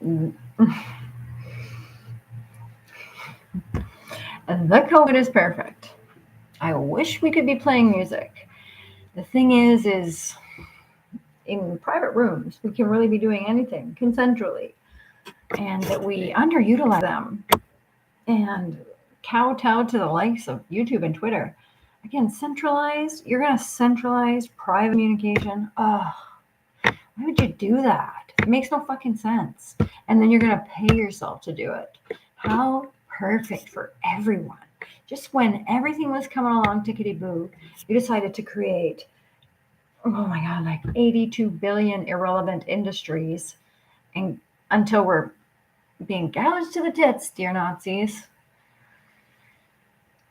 The COVID is perfect. I wish we could be playing music. The thing is in private rooms, we can really be doing anything consensually, and that we underutilize them and kowtow to the likes of YouTube and Twitter. Again, centralized, you're going to centralize private communication. Oh, why would you do that? It makes no fucking sense. And then you're going to pay yourself to do it. How perfect for everyone. Just when everything was coming along tickety boo, you decided to create, oh my God, like 82 billion irrelevant industries, and until we're being gouged to the tits, dear Nazis.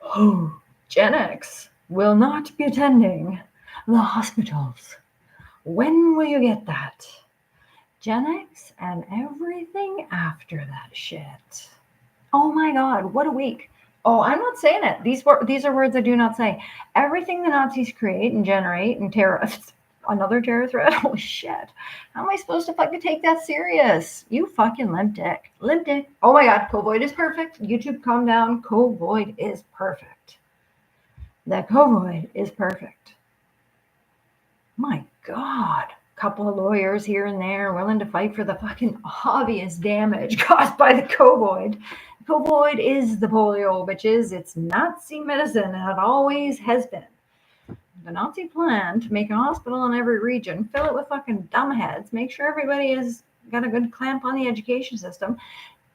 Oh, Gen X will not be attending the hospitals. When will you get that? Gen X and everything after that shit. Oh my God, what a week. Oh, I'm not saying it. These are words I do not say. Everything the Nazis create and generate and another terror threat. Holy shit. How am I supposed to fucking take that serious? You fucking limp dick. Limp dick. Oh my God, Covoid is perfect. YouTube, calm down. Covoid is perfect. The Covoid is perfect. My God. Couple of lawyers here and there willing to fight for the fucking obvious damage caused by the Covoid. Covoid is the polio, bitches. It's Nazi medicine, and it always has been. The Nazi plan to make a hospital in every region, fill it with fucking dumbheads, make sure everybody has got a good clamp on the education system,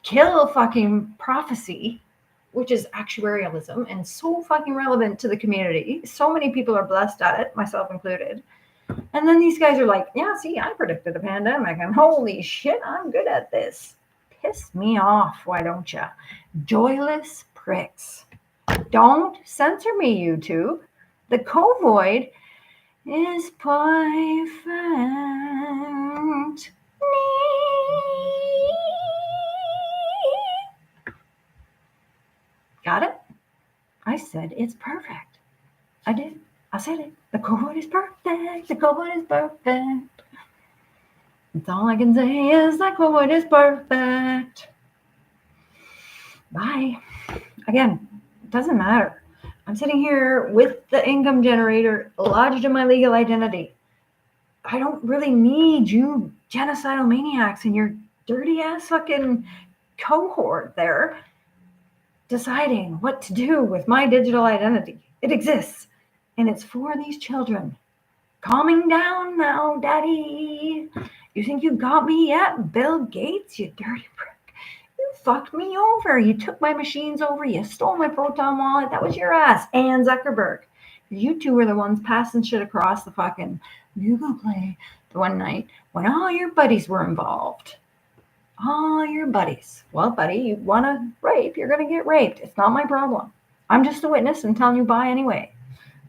kill fucking prophecy, which is actuarialism and so fucking relevant to the community. So many people are blessed at it, myself included. And then these guys are like, yeah, see, I predicted a pandemic, and holy shit, I'm good at this. Piss me off, why don't you? Joyless pricks. Don't censor me, YouTube. The Covoid is perfect. Got it? I said it's perfect. I did. I said it. The Covoid is perfect. The Covoid is perfect. That's all I can say is that Covoid is perfect. Bye. Again, it doesn't matter. I'm sitting here with the income generator lodged in my legal identity. I don't really need you genocidal maniacs and your dirty ass fucking cohort there deciding what to do with my digital identity. It exists, and it's for these children. Calming down now, Daddy. You think you got me yet, Bill Gates, you dirty prick? You fucked me over. You took my machines over. You stole my Proton wallet. That was your ass. And Zuckerberg. You two were the ones passing shit across the fucking Google Play the one night when all your buddies were involved. All your buddies. Well, buddy, you want to rape, you're going to get raped. It's not my problem. I'm just a witness and telling you bye anyway.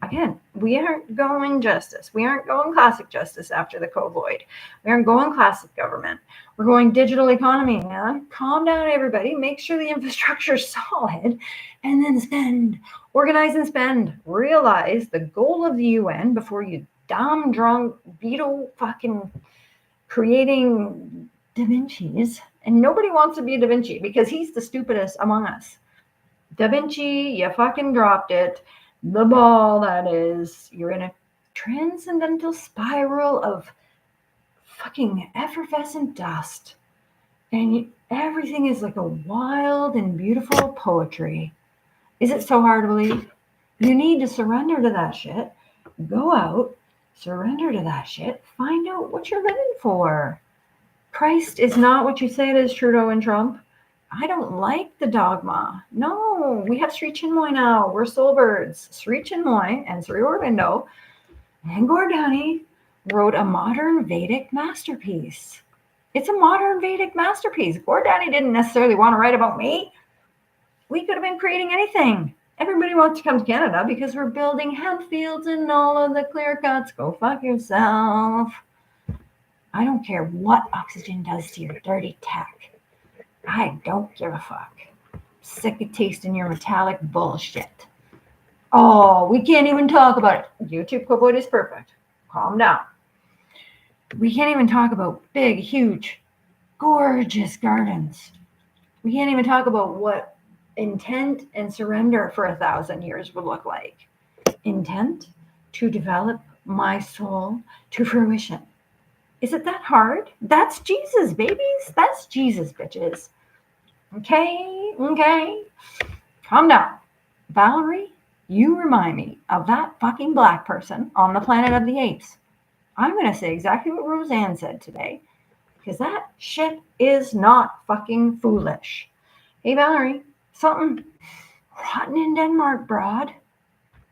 Again, we aren't going justice. We aren't going classic justice after the Covoid. We aren't going classic government. We're going digital economy, man. Calm down, everybody. Make sure the infrastructure is solid, and then spend. Organize and spend. Realize the goal of the UN before you dumb, drunk, beetle fucking creating Da Vinci's. And nobody wants to be a Da Vinci because he's the stupidest among us. Da Vinci, you fucking dropped it. The ball, that is. You're in a transcendental spiral of fucking effervescent dust. And everything is like a wild and beautiful poetry. Is it so hard to believe? You need to surrender to that shit. Go out, surrender to that shit. Find out what you're living for. Christ is not what you say it is, Trudeau and Trump. I don't like the dogma. No, we have Sri Chinmoy now. We're soul birds. Sri Chinmoy and Sri Aurobindo and Gordani wrote a modern Vedic masterpiece. It's a modern Vedic masterpiece. Gordani didn't necessarily want to write about me. We could have been creating anything. Everybody wants to come to Canada because we're building hemp fields and all of the clear cuts. Go fuck yourself. I don't care what oxygen does to your dirty tech. I don't give a fuck. Sick of tasting your metallic bullshit. Oh, we can't even talk about it. YouTube Covoid is perfect. Calm down. We can't even talk about big, huge gorgeous gardens. We can't even talk about what intent and surrender for 1,000 years would look like. Intent to develop my soul to fruition. Is it that hard? That's Jesus, babies. That's Jesus, bitches. Okay. Calm down. Valerie, you remind me of that fucking black person on the Planet of the Apes. I'm going to say exactly what Roseanne said today, because that shit is not fucking foolish. Hey, Valerie, something rotten in Denmark, broad.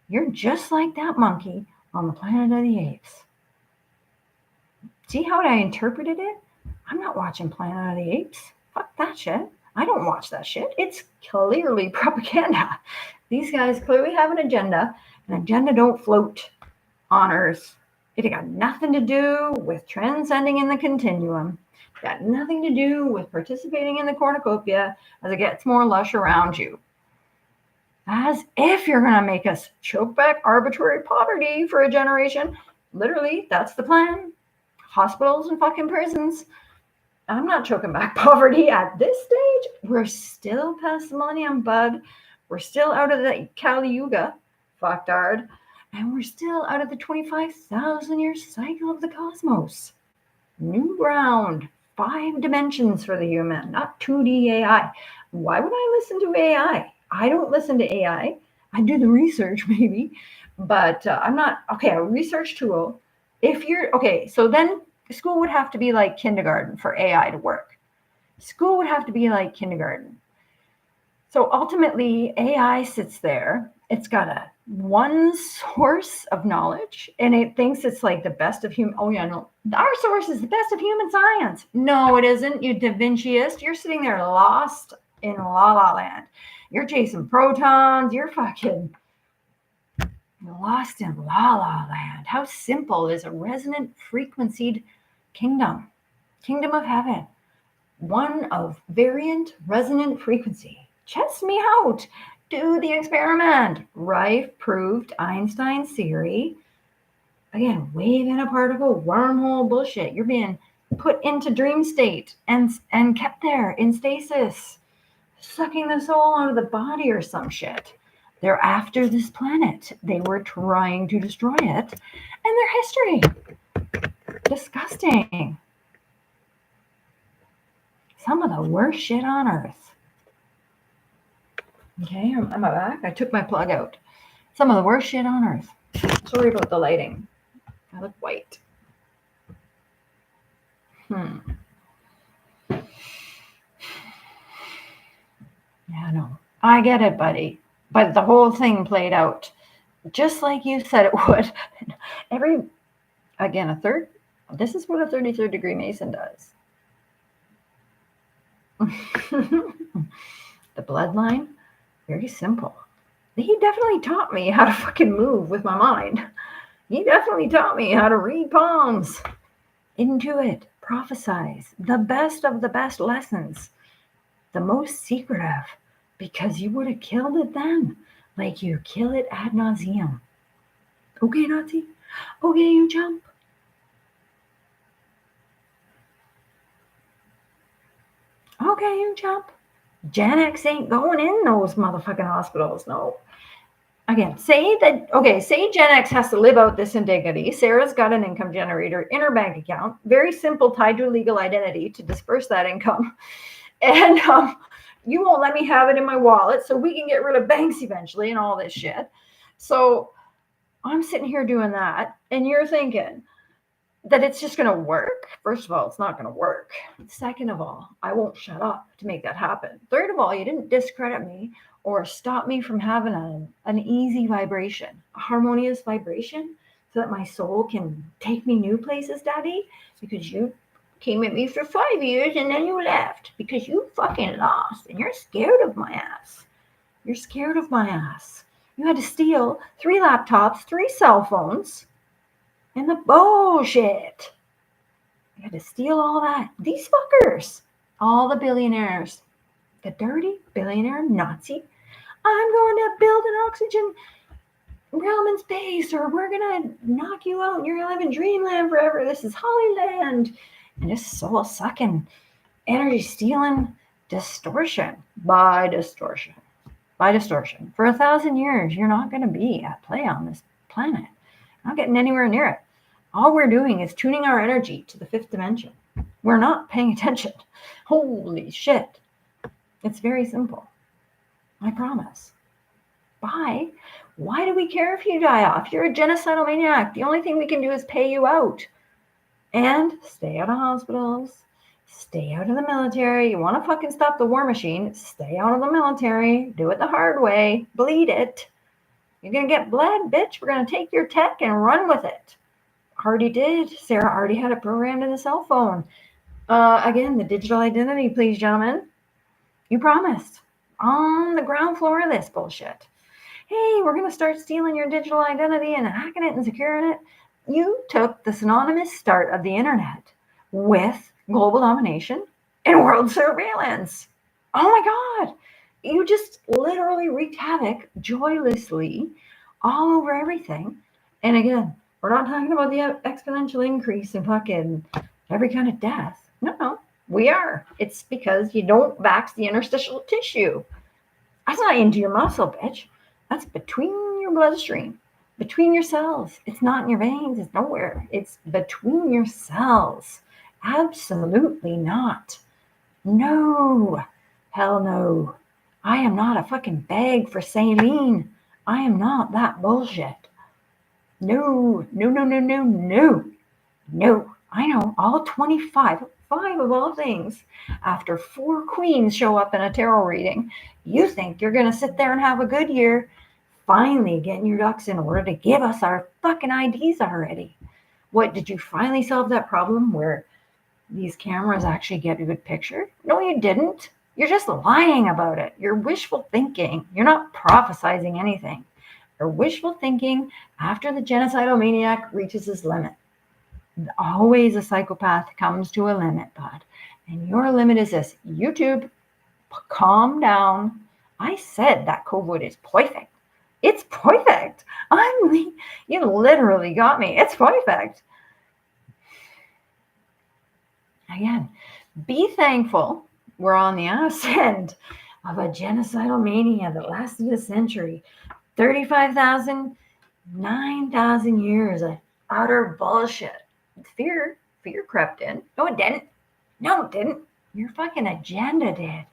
You're just like that monkey on the Planet of the Apes. See how I interpreted it? I'm not watching Planet of the Apes. Fuck that shit. I don't watch that shit. It's clearly propaganda. These guys clearly have an agenda. An agenda don't float on Earth. It got nothing to do with transcending in the continuum. It got nothing to do with participating in the cornucopia as it gets more lush around you. As if you're going to make us choke back arbitrary poverty for a generation. Literally, that's the plan. Hospitals and fucking prisons. I'm not choking back poverty at this stage. We're still past the millennium, bud. We're still out of the Kali Yuga, fucktard, and we're still out of the 25,000 year cycle of the cosmos. New ground, 5 dimensions for the human, not 2D AI. Why would I listen to AI? I don't listen to AI. I do the research maybe, but I'm not, okay, a research tool. If you're, okay, so then school would have to be like kindergarten for AI to work. School would have to be like kindergarten. So ultimately, AI sits there. It's got a one source of knowledge, and it thinks it's like the best of human. Oh yeah, no, our source is the best of human science. No, it isn't. You Da Vinciist. You're sitting there lost in La La Land. You're chasing protons. You're fucking lost in La La Land. How simple is a resonant frequencied kingdom of heaven, one of variant resonant frequency. Test me out. Do the experiment. Rife proved Einstein's theory. Again, wave in a particle, wormhole bullshit. You're being put into dream state and kept there in stasis, sucking the soul out of the body or some shit. They're after this planet. They were trying to destroy it. And their history. Disgusting. Some of the worst shit on Earth. Okay, I'm back. I took my plug out. Some of the worst shit on Earth. Sorry about the lighting. I look white. Yeah, no. I get it, buddy. But the whole thing played out just like you said it would. This is what a 33rd degree Mason does. The bloodline, very simple. He definitely taught me how to fucking move with my mind. He definitely taught me how to read palms. Intuit, prophesize, the best of the best lessons. The most secretive, because you would have killed it then, like you kill it ad nauseum. Okay, Nazi? Okay, you jump. Okay, you jump. Gen X ain't going in those motherfucking hospitals, no. Again, say Gen X has to live out this indignity. Sarah's got an income generator in her bank account, very simple, tied to a legal identity to disperse that income. And you won't let me have it in my wallet so we can get rid of banks eventually and all this shit. So I'm sitting here doing that, and you're thinking that it's just going to work. First of all, it's not going to work. Second of all, I won't shut up to make that happen. Third of all, you didn't discredit me or stop me from having an easy vibration, a harmonious vibration, so that my soul can take me new places, Daddy, because you came at me for 5 years and then you left because you fucking lost and you're scared of my ass. You're scared of my ass. You had to steal 3 laptops, 3 cell phones, and the bullshit. You had to steal all that. These fuckers, all the billionaires, the dirty billionaire Nazi. I'm going to build an oxygen realm in space, or we're going to knock you out and you're going to live in dreamland forever. This is Hollyland. And just soul sucking energy stealing distortion by distortion. By distortion. For 1,000 years, you're not going to be at play on this planet. You're not getting anywhere near it. All we're doing is tuning our energy to the fifth dimension. We're not paying attention. Holy shit. It's very simple. I promise. Bye. Why do we care if you die off? You're a genocidal maniac. The only thing we can do is pay you out. And stay out of hospitals. Stay out of the military. You want to fucking stop the war machine? Stay out of the military. Do it the hard way. Bleed it. You're going to get bled, bitch. We're going to take your tech and run with it. Already did. Sarah already had it programmed in the cell phone. Again, the digital identity, please, gentlemen. You promised. On the ground floor of this bullshit. Hey, we're going to start stealing your digital identity and hacking it and securing it. You took the synonymous start of the internet with global domination and world surveillance. Oh my God. You just literally wreaked havoc joylessly all over everything. And again, we're not talking about the exponential increase in fucking every kind of death. No, we are. It's because you don't vax the interstitial tissue. That's not into your muscle, bitch. That's between your bloodstream, between your cells. It's not in your veins. It's nowhere. It's between your cells. Absolutely not. No. Hell no. I am not a fucking bag for saline. I am not that bullshit. No. I know all 25, 5 of all things, after 4 queens show up in a tarot reading, you think you're going to sit there and have a good year, finally getting your ducks in order to give us our fucking IDs already. What, did you finally solve that problem where these cameras actually get a good picture? No, you didn't. You're just lying about it. You're wishful thinking. You're not prophesizing anything. You're wishful thinking after the genocidal maniac reaches his limit. Always a psychopath comes to a limit, bud. And your limit is this. YouTube, calm down. I said that COVID is perfect. It's perfect. You literally got me. It's perfect. Again, be thankful we're on the ass end of a genocidal mania that lasted a century. 35,000, 9,000 years of utter bullshit. Fear crept in. No, it didn't. Your fucking agenda did.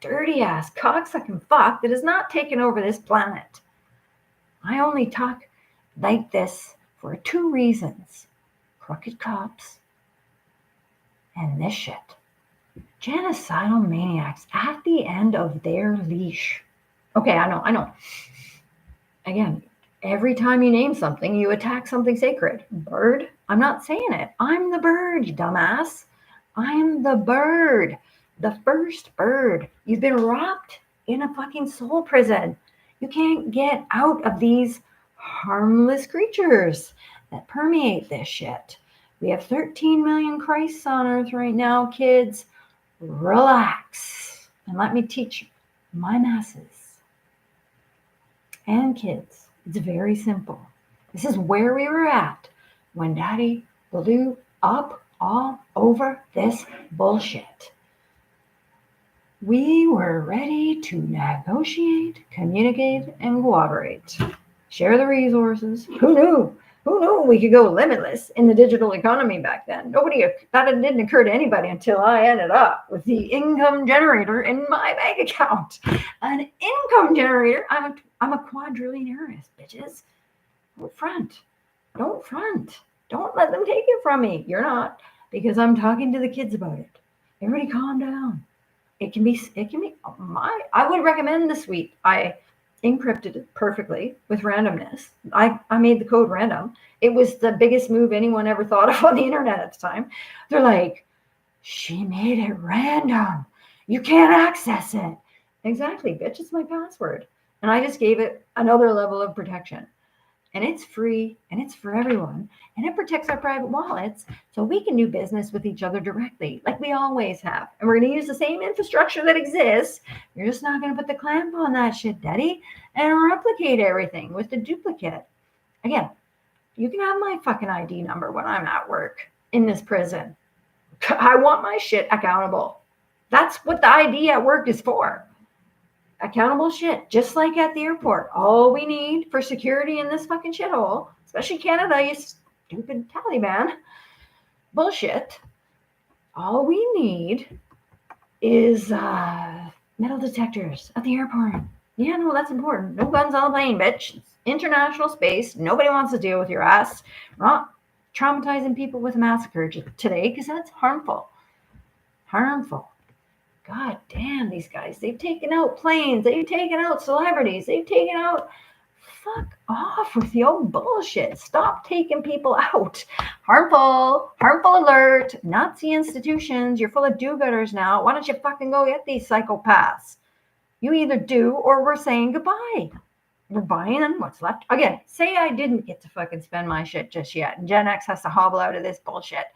Dirty ass cocksucking fuck that has not taken over this planet. I only talk like this for 2 reasons. Crooked cops and this shit. Genocidal maniacs at the end of their leash. Okay, I know. Again, every time you name something, you attack something sacred. Bird? I'm not saying it. I'm the bird, you dumbass. I'm the bird. The first bird. You've been wrapped in a fucking soul prison. You can't get out of these harmless creatures that permeate this shit. We have 13 million Christs on earth right now, kids. Relax. And let me teach you, my masses and kids. It's very simple. This is where we were at when Daddy blew up all over this bullshit. We were ready to negotiate, communicate, and cooperate. Share the resources. Who knew? Who knew we could go limitless in the digital economy back then? That didn't occur to anybody until I ended up with the income generator in my bank account. An income generator. I'm a quadrillionaire, bitches. Don't front. Don't let them take it from me. You're not, because I'm talking to the kids about it. Everybody calm down. It can be, I would recommend the suite. I encrypted it perfectly with randomness. I made the code random. It was the biggest move anyone ever thought of on the internet at the time. They're like, she made it random. You can't access it. Exactly, bitch, it's my password. And I just gave it another level of protection. And it's free and it's for everyone. And it protects our private wallets so we can do business with each other directly, like we always have. And we're going to use the same infrastructure that exists. You're just not going to put the clamp on that shit, Daddy, and replicate everything with the duplicate. Again, you can have my fucking ID number when I'm at work in this prison. I want my shit accountable. That's what the ID at work is for. Accountable shit, just like at the airport. All we need for security in this fucking shithole, especially Canada, you stupid Taliban bullshit. All we need is metal detectors at the airport. Yeah, no, that's important. No guns on the plane, bitch. It's international space. Nobody wants to deal with your ass. We're not traumatizing people with a massacre today because that's harmful. Harmful. God damn, these guys. They've taken out planes. They've taken out celebrities. They've taken out... Fuck off with the old bullshit. Stop taking people out. Harmful. Harmful alert. Nazi institutions. You're full of do-gooders now. Why don't you fucking go get these psychopaths? You either do or we're saying goodbye. We're buying them what's left. Again, say I didn't get to fucking spend my shit just yet, and Gen X has to hobble out of this bullshit.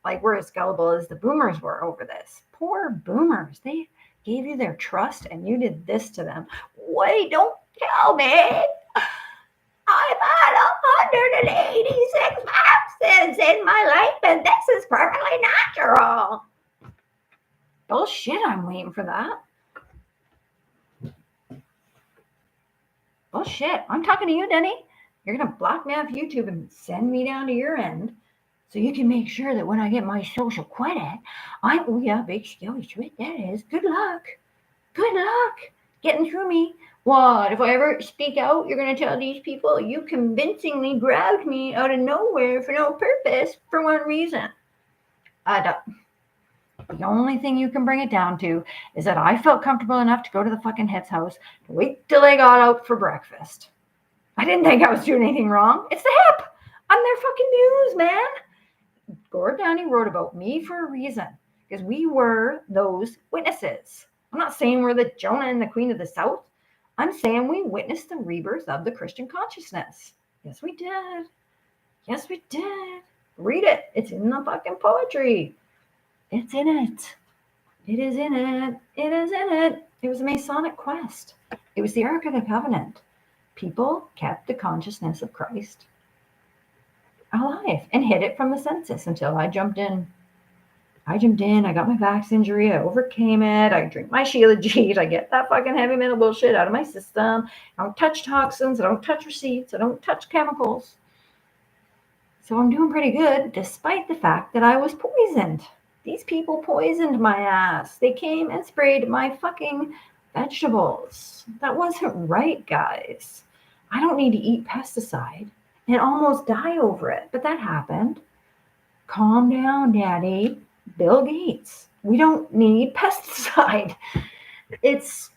Like we're as gullible as the boomers were over this. Poor boomers. They gave you their trust and you did this to them. Wait, don't tell me. I've had 186 vaccines in my life and this is perfectly natural. Bullshit, I'm waiting for that. Bullshit, I'm talking to you, Denny. You're going to block me off YouTube and send me down to your end so you can make sure that when I get my social credit, oh yeah, big scary shit, that is. Good luck. Good luck getting through me. What, if I ever speak out, you're going to tell these people you convincingly grabbed me out of nowhere for no purpose for one reason. The only thing you can bring it down to is that I felt comfortable enough to go to the fucking Hit's house to wait till they got out for breakfast. I didn't think I was doing anything wrong. It's the Hip. I'm their fucking muse, man. Gord Downie wrote about me for a reason, because we were those witnesses. I'm not saying we're the Jonah and the Queen of the South. I'm saying we witnessed the rebirth of the Christian consciousness. Yes, we did. Yes, we did. Read it. It's in the fucking poetry. It's in it. It is in it. It is in it. It was a Masonic quest. It was the Ark of the Covenant. People kept the consciousness of Christ alive and hid it from the census until I jumped in. I got my vax injury, I overcame it, I drink my Shilajit, I get that fucking heavy metal bullshit out of my system. I don't touch toxins, I don't touch receipts, I don't touch chemicals. So I'm doing pretty good, despite the fact that I was poisoned. These people poisoned my ass. They came and sprayed my fucking vegetables. That wasn't right, guys. I don't need to eat pesticide and almost die over it, but that happened. Calm down, Daddy. Bill Gates. We don't need pesticide. It's,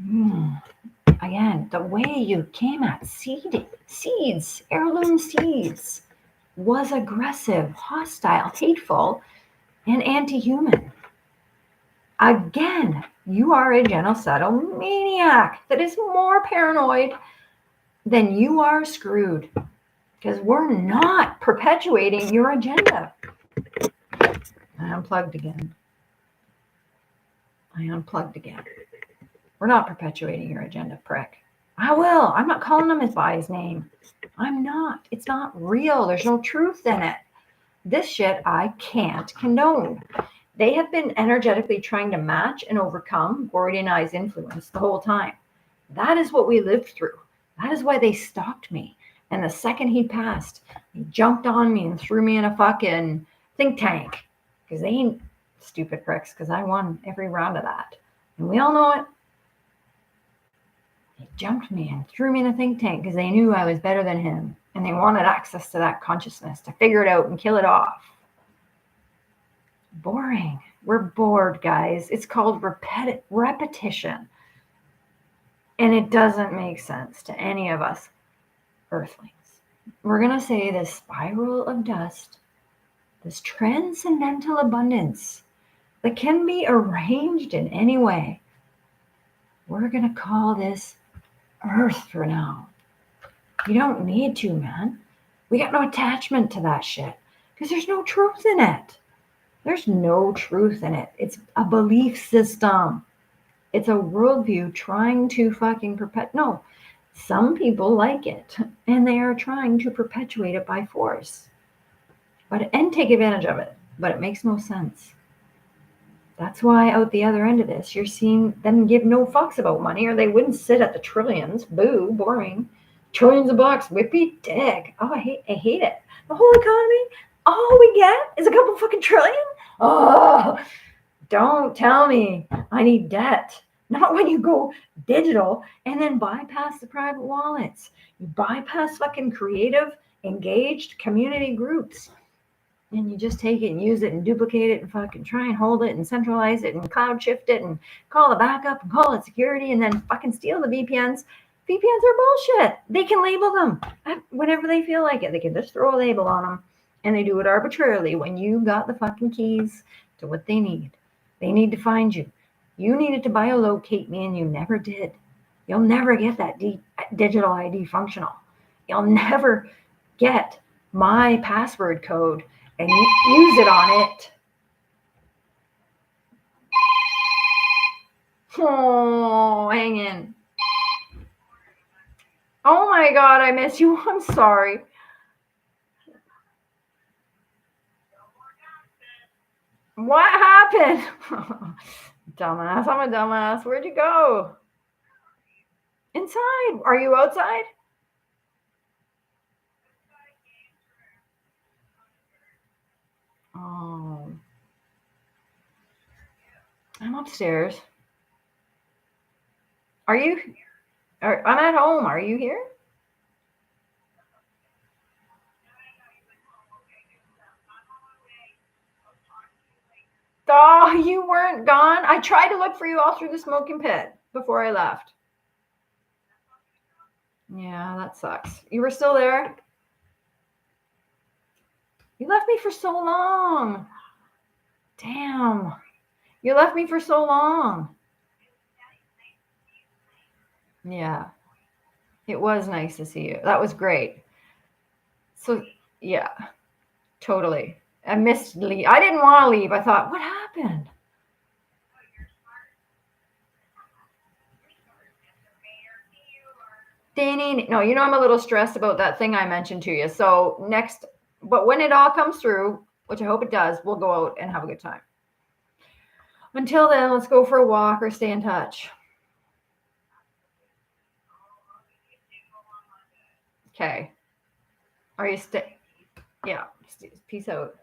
again, the way you came at seeds, heirloom seeds, was aggressive, hostile, hateful, and anti-human. Again, you are a genocidal maniac that is more paranoid than you are screwed, because we're not perpetuating your agenda. I unplugged again. We're not perpetuating your agenda, prick. I will. I'm not calling him by his name. I'm not. It's not real. There's no truth in it. This shit I can't condone. They have been energetically trying to match and overcome Gordy and I's influence the whole time. That is what we lived through. That is why they stalked me. And the second he passed, he jumped on me and threw me in a fucking think tank. Because they ain't stupid pricks, because I won every round of that. And we all know it. They jumped me and threw me in a think tank because they knew I was better than him. And they wanted access to that consciousness to figure it out and kill it off. Boring. We're bored, guys. It's called repetition. And it doesn't make sense to any of us earthlings. We're going to say this spiral of dust, this transcendental abundance that can be arranged in any way. We're going to call this Earth for now. You don't need to, man. We got no attachment to that shit because there's no truth in it. There's no truth in it. It's a belief system. It's a worldview trying to fucking no. Some people like it and they are trying to perpetuate it by force. And take advantage of it. but it makes no sense. That's why out the other end of this, you're seeing them give no fucks about money, or they wouldn't sit at the trillions. Boo, boring. Trillions of bucks, whippy dick. Oh, I hate it. The whole economy, all we get is a couple fucking trillion? Oh, don't tell me I need debt. Not when you go digital and then bypass the private wallets. You bypass fucking creative, engaged community groups. And you just take it and use it and duplicate it and fucking try and hold it and centralize it and cloud shift it and call it backup and call it security and then fucking steal the VPNs. VPNs are bullshit. They can label them whenever they feel like it. They can just throw a label on them, and they do it arbitrarily when you got the fucking keys to what they need. They need to find you. You needed to biolocate me and you never did. You'll never get that digital ID functional. You'll never get my password code and use it on it. Oh, hang in. Oh my God, I miss you. I'm sorry. What happened? Dumbass, I'm a dumbass. Where'd you go? Inside. Are you outside? Oh. I'm upstairs. Are you? I'm at home. Are you here? Oh, you weren't gone? I tried to look for you all through the smoking pit before I left. Yeah, that sucks. You were still there? You left me for so long. Damn. You left me for so long. Yeah. It was nice to see you. That was great. So, yeah, totally. I missed leave. I didn't want to leave. I thought, what happened? Danny, no, you know I'm a little stressed about that thing I mentioned to you. So but when it all comes through, which I hope it does, we'll go out and have a good time. Until then, let's go for a walk or stay in touch. Okay. Are you Yeah. Peace out.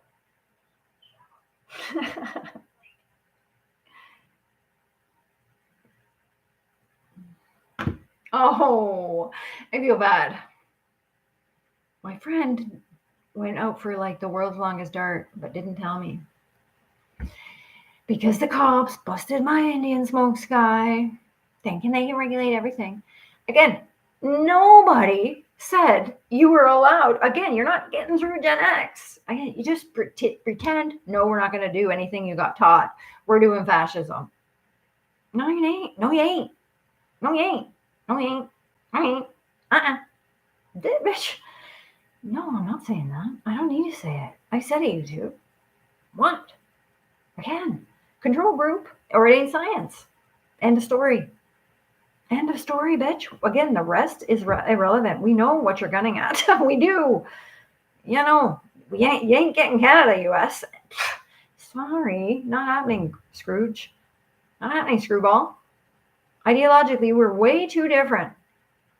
Oh, I feel bad. My friend went out for like the world's longest dart, but didn't tell me. Because the cops busted my Indian smoke sky, thinking they can regulate everything. Again, nobody said you were allowed. Again, you're not getting through Gen X. Again, you just pretend, no, we're not going to do anything you got taught. We're doing fascism. No, you ain't. No, you ain't. No, you ain't. No, you ain't. I ain't. Bitch. No, I'm not saying that. I don't need to say it. I said it, YouTube. What? Again, control group, or it ain't science. End of story. End of story, bitch. Again, the rest is irrelevant. We know what you're gunning at. We do. You know, you ain't getting Canada, US. Sorry, not happening, Scrooge. Not happening, Screwball. Ideologically, we're way too different.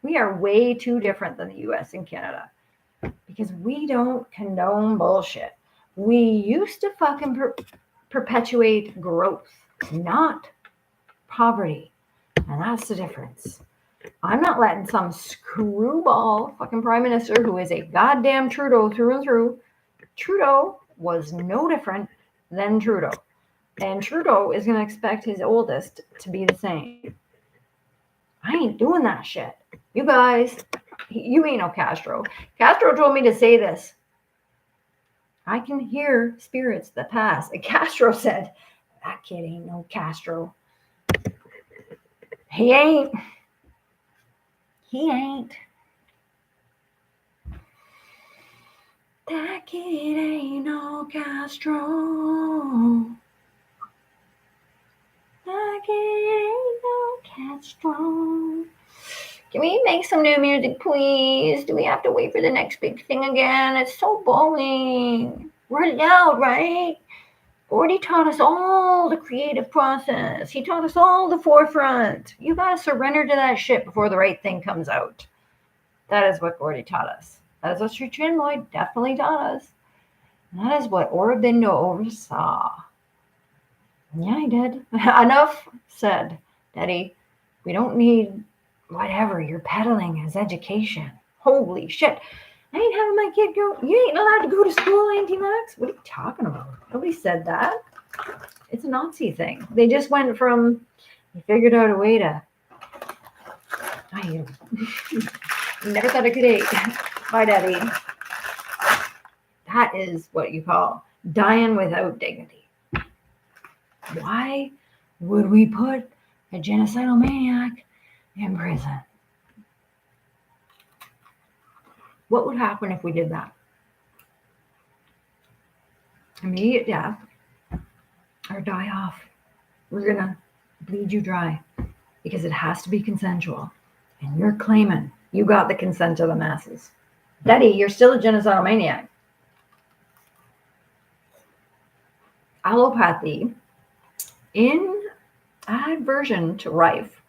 We are way too different than the US and Canada. Because we don't condone bullshit. We used to fucking perpetuate growth, not poverty. And that's the difference. I'm not letting some screwball fucking prime minister who is a goddamn Trudeau through and through. Trudeau was no different than Trudeau. And Trudeau is going to expect his oldest to be the same. I ain't doing that shit. You guys, you ain't no Castro. Castro told me to say this. I can hear spirits that pass. And Castro said, that kid ain't no Castro. He ain't. He ain't. That kid ain't no Castro. That kid ain't no Castro. Can we make some new music, please? Do we have to wait for the next big thing again? It's so boring. We're loud, right? Gordy taught us all the creative process. He taught us all the forefront. You got to surrender to that shit before the right thing comes out. That is what Gordy taught us. That is what Sri Chinmoy definitely taught us. And that is what Aurobindo oversaw. Yeah, he did. Enough said, Daddy. We don't need whatever you're peddling as education. Holy shit. I ain't having my kid go. You ain't allowed to go to school, Auntie Max. What are you talking about? Nobody said that. It's a Nazi thing. They just went from, they figured out a way to, I never thought I could eat. Bye, Daddy. That is what you call dying without dignity. Why would we put a genocidal maniac in prison? What would happen if we did that? Immediate death or die off. We're going to bleed you dry because it has to be consensual. And you're claiming you got the consent of the masses. Daddy, you're still a genocidal maniac. Allopathy, in aversion to rife,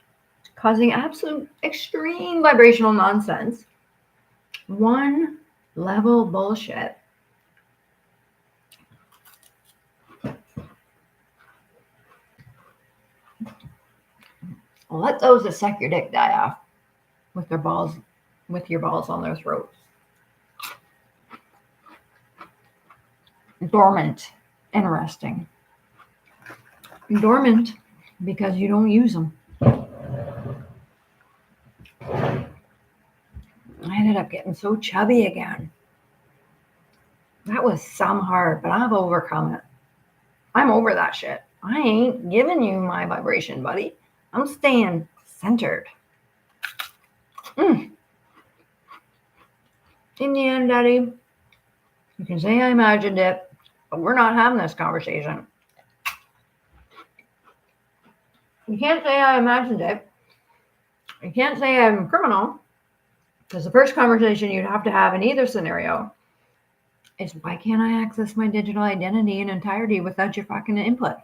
causing absolute extreme vibrational nonsense, one level bullshit. Let those that suck your dick die off with their balls, with your balls on their throats. Dormant. Interesting. Dormant because you don't use them. I ended up getting so chubby again. That was some hard, but I've overcome it. I'm over that shit. I ain't giving you my vibration, buddy. I'm staying centered. In the end, Daddy, you can say I imagined it, but we're not having this conversation. You can't say I imagined it. You can't say I'm a criminal, because the first conversation you'd have to have in either scenario is, why can't I access my digital identity in entirety without your fucking input?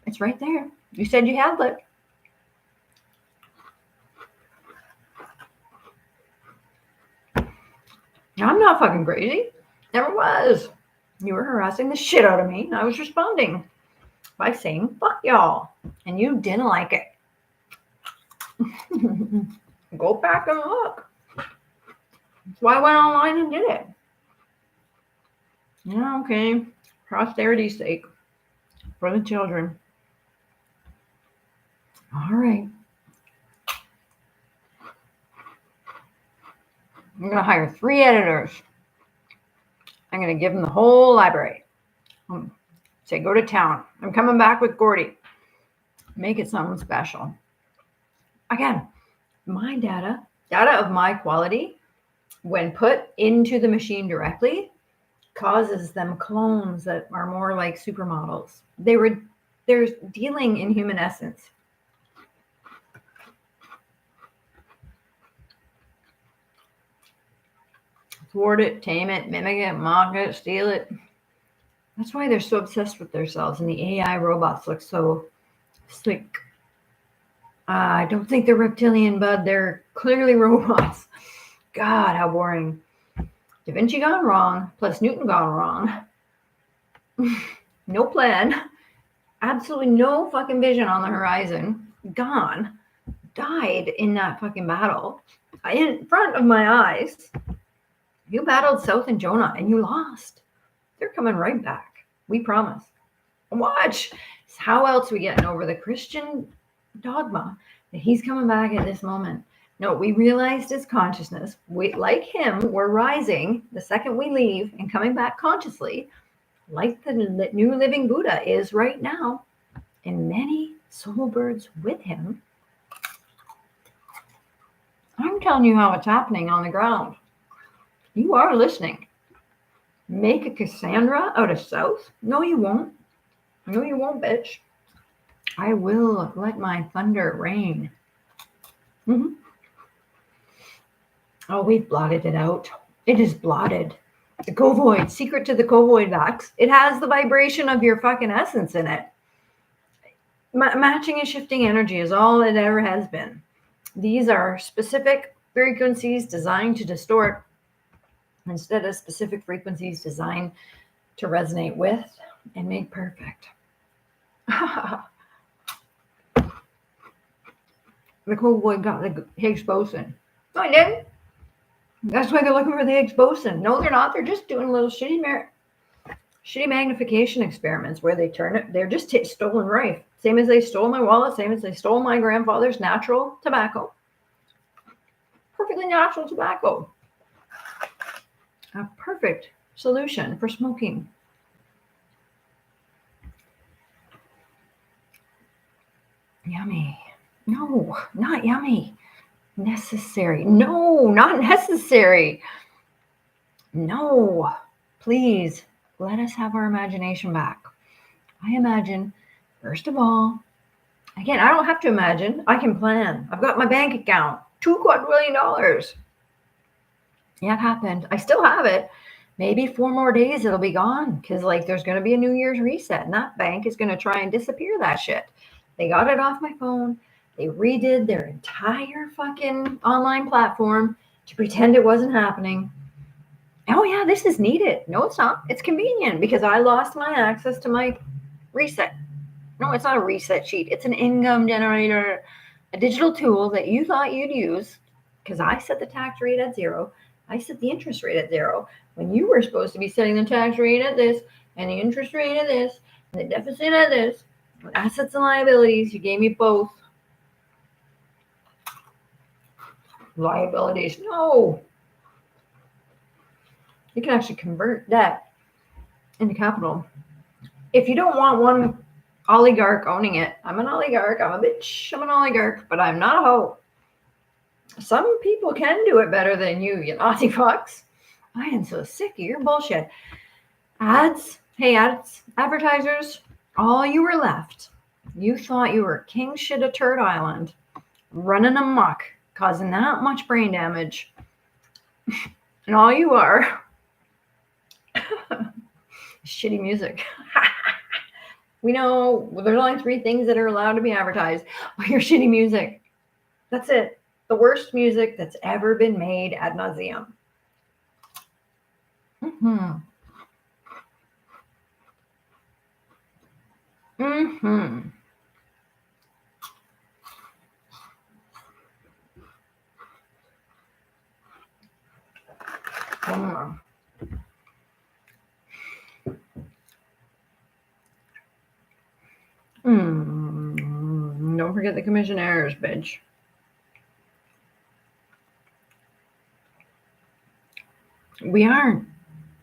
It's right there. You said you had it. I'm not fucking crazy. Never was. You were harassing the shit out of me. I was responding by saying, fuck y'all. And you didn't like it. Go back and look. That's why I went online and did it. Yeah, okay. Posterity's sake. For the children. All right. I'm going to hire 3 editors. I'm going to give them the whole library. Say, go to town. I'm coming back with Gordy. Make it something special. Again, my data of my quality, when put into the machine directly, causes them clones that are more like supermodels. They're dealing in human essence. Thwart it, tame it, mimic it, mock it, steal it. That's why they're so obsessed with themselves, and the AI robots look so slick. I don't think they're reptilian, bud. They're clearly robots. God, how boring. Da Vinci gone wrong, plus Newton gone wrong. No plan. Absolutely no fucking vision on the horizon. Gone. Died in that fucking battle. In front of my eyes. You battled South and Jonah and you lost. They're coming right back. We promise. Watch. How else are we getting over the Christian dogma that he's coming back at this moment? No, we realized his consciousness. We, like him, we're rising the second we leave and coming back consciously, like the new living Buddha is right now, and many soul birds with him. I'm telling you how it's happening on the ground. You are listening. Make a Cassandra out of South? No, you won't. No, you won't, bitch. I will let my thunder rain. Oh, we've blotted it out. It is blotted. The covoid, secret to the covoid vax. It has the vibration of your fucking essence in it. Matching and shifting energy is all it ever has been. These are specific frequencies designed to distort instead of specific frequencies designed to resonate with and make perfect. The covoid got the Higgs boson. No, I didn't. That's why they're looking for the Higgs boson. No, they're not. They're just doing little shitty magnification experiments where they turn it. They're just stolen rife. Same as they stole my wallet. Same as they stole my grandfather's natural tobacco. Perfectly natural tobacco. A perfect solution for smoking. Yummy. No, not yummy. Necessary. No, not necessary. No, please let us have our imagination back. I imagine, first of all, again, I don't have to imagine. I can plan. I've got my bank account, $2 quadrillion. Yeah, it happened. I still have it. Maybe 4 more days it'll be gone because there's going to be a New Year's reset and that bank is going to try and disappear that shit. They got it off my phone. They redid their entire fucking online platform to pretend it wasn't happening. Oh yeah, this is needed. No, it's not. It's convenient because I lost my access to my reset. No, it's not a reset sheet. It's an income generator, a digital tool that you thought you'd use because I set the tax rate at 0. I set the interest rate at 0 when you were supposed to be setting the tax rate at this and the interest rate at this and the deficit at this. With assets and liabilities, you gave me both. Liabilities, no. You can actually convert debt into capital. If you don't want one oligarch owning it, I'm an oligarch, I'm a bitch, I'm an oligarch, but I'm not a hoe. Some people can do it better than you Nazi fucks. I am so sick of your bullshit. Ads, hey ads, advertisers, all you were left. You thought you were king shit of Turd Island, running amok, causing that much brain damage. And all you are, shitty music. We know there's only 3 things that are allowed to be advertised. Your shitty music. That's it. The worst music that's ever been made ad nauseum. Mm-hmm. Mm-hmm. Don't forget the commissionaires, bitch. We aren't.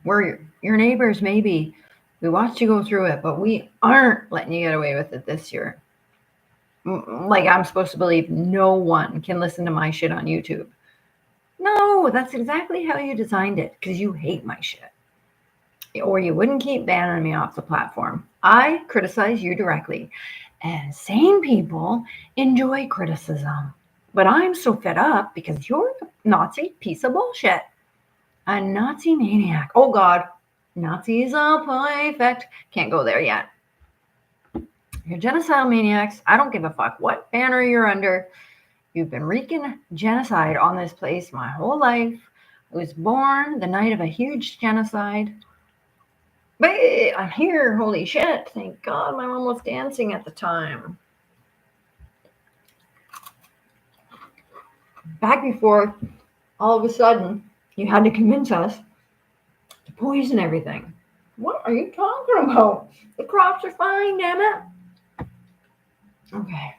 We're your neighbors, maybe. We watched you go through it, but we aren't letting you get away with it this year. I'm supposed to believe no one can listen to my shit on YouTube. No, that's exactly how you designed it, because you hate my shit. Or you wouldn't keep banning me off the platform. I criticize you directly. And sane people enjoy criticism. But I'm so fed up because you're a Nazi piece of bullshit. A Nazi maniac. Oh God. Nazis are perfect. Can't go there yet. You're genocidal maniacs. I don't give a fuck what banner you're under. You've been wreaking genocide on this place my whole life. I was born the night of a huge genocide. But I'm here. Holy shit. Thank God my mom was dancing at the time. Back before all of a sudden you had to convince us to poison everything. What are you talking about? The crops are fine, damn it. Okay.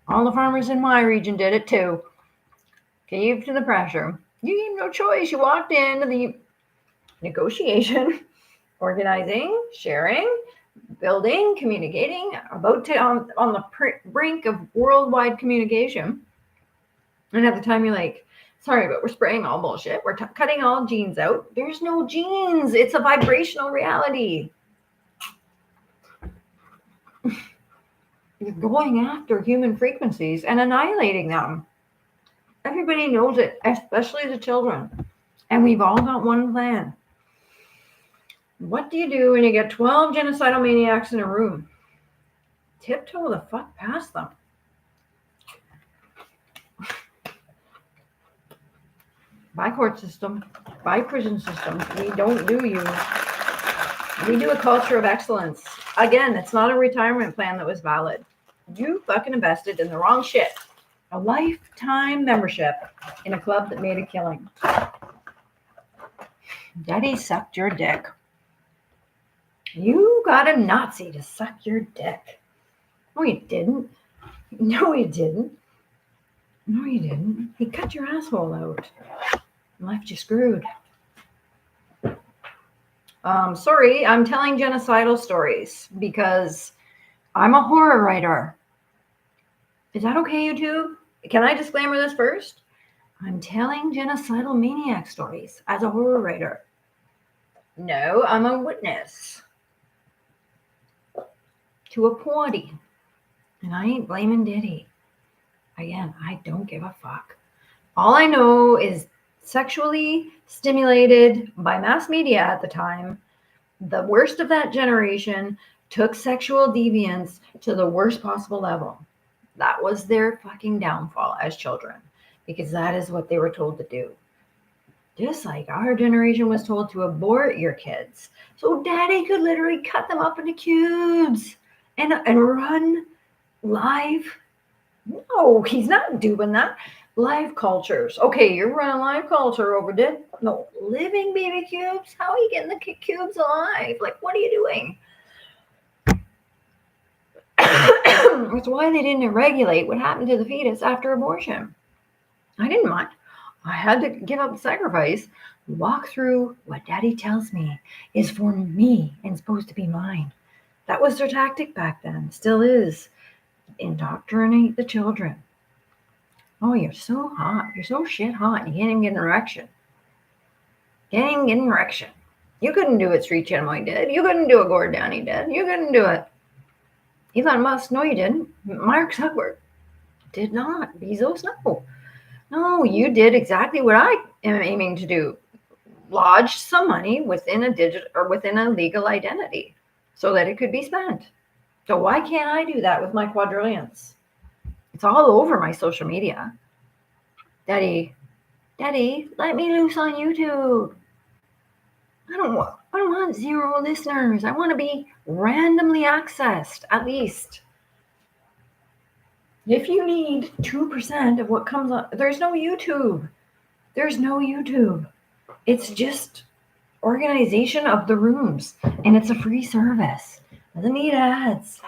All the farmers in my region did it too. Caved to the pressure. You gave no choice. You walked into the negotiation, organizing, sharing, building, communicating, about to on the brink of worldwide communication. And at the time you're like, sorry, but we're spraying all bullshit. We're cutting all genes out. There's no genes. It's a vibrational reality. You're going after human frequencies and annihilating them. Everybody knows it, especially the children. And we've all got one plan. What do you do when you get 12 genocidal maniacs in a room? Tiptoe the fuck past them. By court system, by prison system, we don't do you. We do a culture of excellence. Again, it's not a retirement plan that was valid. You fucking invested in the wrong shit. A lifetime membership in a club that made a killing. Daddy sucked your dick. You got a Nazi to suck your dick. No, you didn't. No, you didn't. No, you didn't. He cut your asshole out and left you screwed. Sorry, I'm telling genocidal stories because I'm a horror writer. Is that okay, YouTube? Can I disclaimer this first? I'm telling genocidal maniac stories as a horror writer. No, I'm a witness to a party. And I ain't blaming Diddy. Again, I don't give a fuck. All I know is sexually stimulated by mass media at the time, the worst of that generation took sexual deviance to the worst possible level. That was their fucking downfall as children, because that is what they were told to do. Just like our generation was told to abort your kids, so daddy could literally cut them up into cubes and run live. No, he's not doing that. Live cultures. Okay, you're running live culture over there. No, living baby cubes? How are you getting the cubes alive? Like, what are you doing? That's why they didn't regulate what happened to the fetus after abortion. I didn't mind. I had to give up the sacrifice, walk through what daddy tells me is for me and supposed to be mine. That was their tactic back then, still is. Indoctrinate the children. Oh, you're so hot. You're so shit hot. You can't even get an erection. Can't even get an erection. You couldn't do what Street Chinoy did. You couldn't do what Gord Downey did. You couldn't do it. Elon Musk, no, you didn't. Mark Zuckerberg did not. Bezos, no. No, you did exactly what I am aiming to do. Lodge some money within a digital or within a legal identity so that it could be spent. So why can't I do that with my quadrillions? It's all over my social media. Daddy, let me loose on YouTube. I don't want 0 listeners. I want to be randomly accessed, at least. If you need 2% of what comes up, there's no YouTube. There's no YouTube. It's just organization of the rooms, and it's a free service. Doesn't need ads.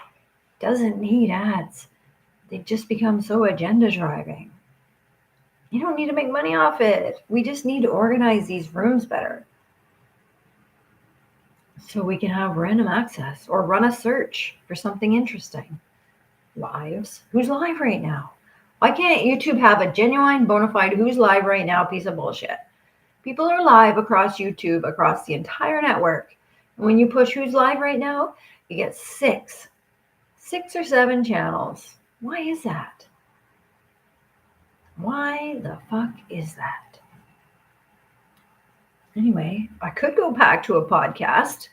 They've just become so agenda driving. You don't need to make money off it. We just need to organize these rooms better so we can have random access or run a search for something interesting. Lives. Who's live right now? Why can't YouTube have a genuine, bona fide who's live right now piece of bullshit? People are live across YouTube, across the entire network. And when you push who's live right now, you get 6 or 7 channels. Why is that? Why the fuck is that? Anyway, I could go back to a podcast.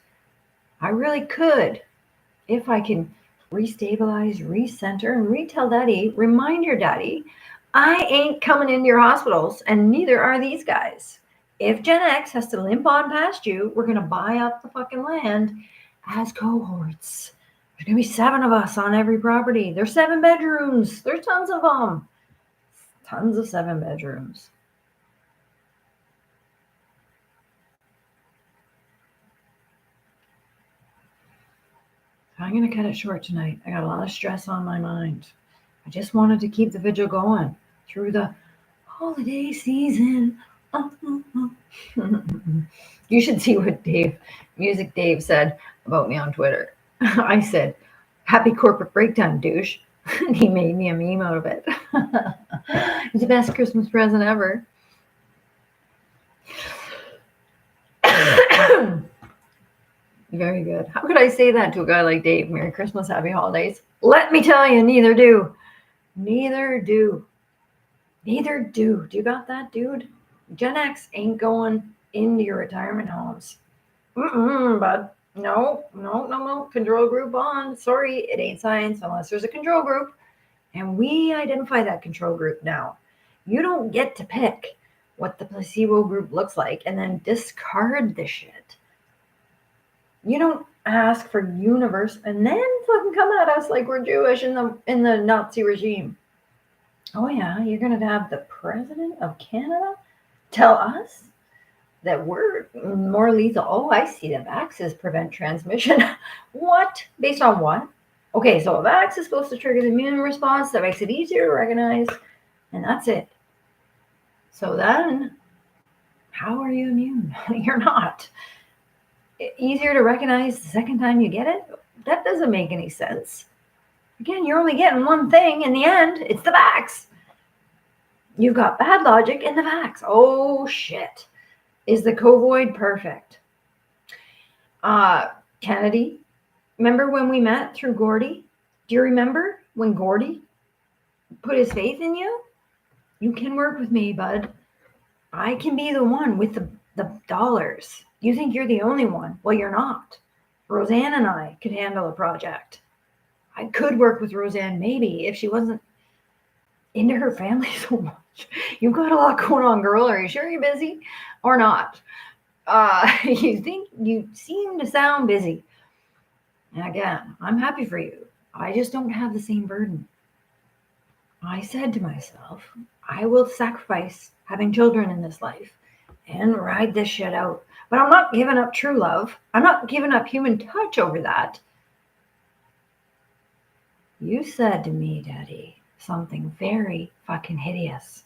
I really could. If I can restabilize, recenter, and retell daddy, remind your daddy, I ain't coming into your hospitals, and neither are these guys. If Gen X has to limp on past you, we're going to buy up the fucking land as cohorts. There's going to be 7 of us on every property. There's 7 bedrooms. There's tons of them. Tons of 7 bedrooms. I'm going to cut it short tonight. I got a lot of stress on my mind. I just wanted to keep the vigil going through the holiday season. You should see what Music Dave said about me on Twitter. I said, "Happy corporate breakdown, douche." And he made me a meme out of it. It's the best Christmas present ever. Very good. How could I say that to a guy like Dave? Merry Christmas, happy holidays. Let me tell you, neither do. Neither do. Do you got that, dude? Gen X ain't going into your retirement homes. But no. Control group on. Sorry, it ain't science unless there's a control group. And we identify that control group now. You don't get to pick what the placebo group looks like and then discard the shit. You don't ask for universe and then fucking come at us like we're Jewish in the Nazi regime. Oh yeah, you're gonna have the president of Canada tell us that we're more lethal. Oh, I see. The vaxes prevent transmission. What? Based on what? Okay, so a vax is supposed to trigger the immune response that makes it easier to recognize, and that's it. So then, how are you immune? You're not. Easier to recognize the second time you get it? That doesn't make any sense. Again, you're only getting one thing. In the end, it's the vax. You've got bad logic in the vax. Oh, shit. Is the covoid perfect? Kennedy, remember when we met through Gordy? Do you remember when Gordy put his faith in you? You can work with me, bud. I can be the one with the dollars. You think you're the only one? Well, you're not. Roseanne and I could handle a project. I could work with Roseanne maybe if she wasn't into her family so much. You've got a lot going on, girl. Are you sure you're busy or not? You seem to sound busy. And again, I'm happy for you. I just don't have the same burden. I said to myself, I will sacrifice having children in this life and ride this shit out. But I'm not giving up true love. I'm not giving up human touch over that. You said to me, Daddy, something very fucking hideous.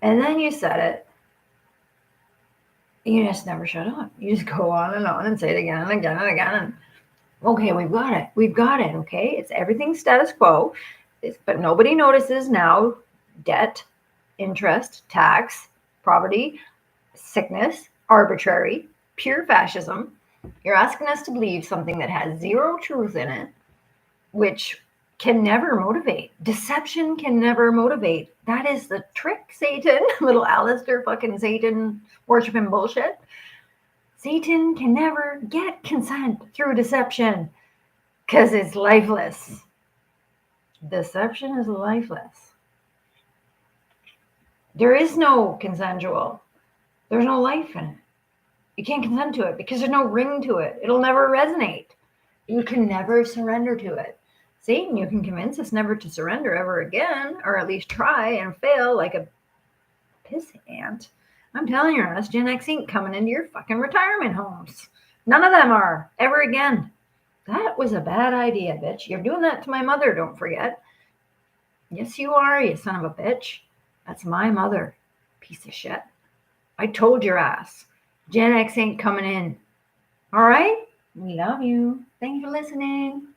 And then you said it. You just never shut up. You just go on and say it again and again and again. And okay, we've got it. We've got it. Okay, it's everything status quo. But nobody notices now debt, interest, tax, poverty, sickness, arbitrary, pure fascism. You're asking us to believe something that has zero truth in it, which can never motivate. Deception can never motivate. That is the trick, Satan. Little Alistair fucking Satan worshiping bullshit. Satan can never get consent through deception because it's lifeless. Deception is lifeless. There is no consensual. There's no life in it. You can't consent to it because there's no ring to it. It'll never resonate. You can never surrender to it. Satan, you can convince us never to surrender ever again, or at least try and fail like a pissant ant. I'm telling you, us Gen X ain't coming into your fucking retirement homes. None of them are, ever again. That was a bad idea, bitch. You're doing that to my mother, don't forget. Yes, you are, you son of a bitch. That's my mother, piece of shit. I told your ass. Gen X ain't coming in. All right? We love you. Thanks for listening.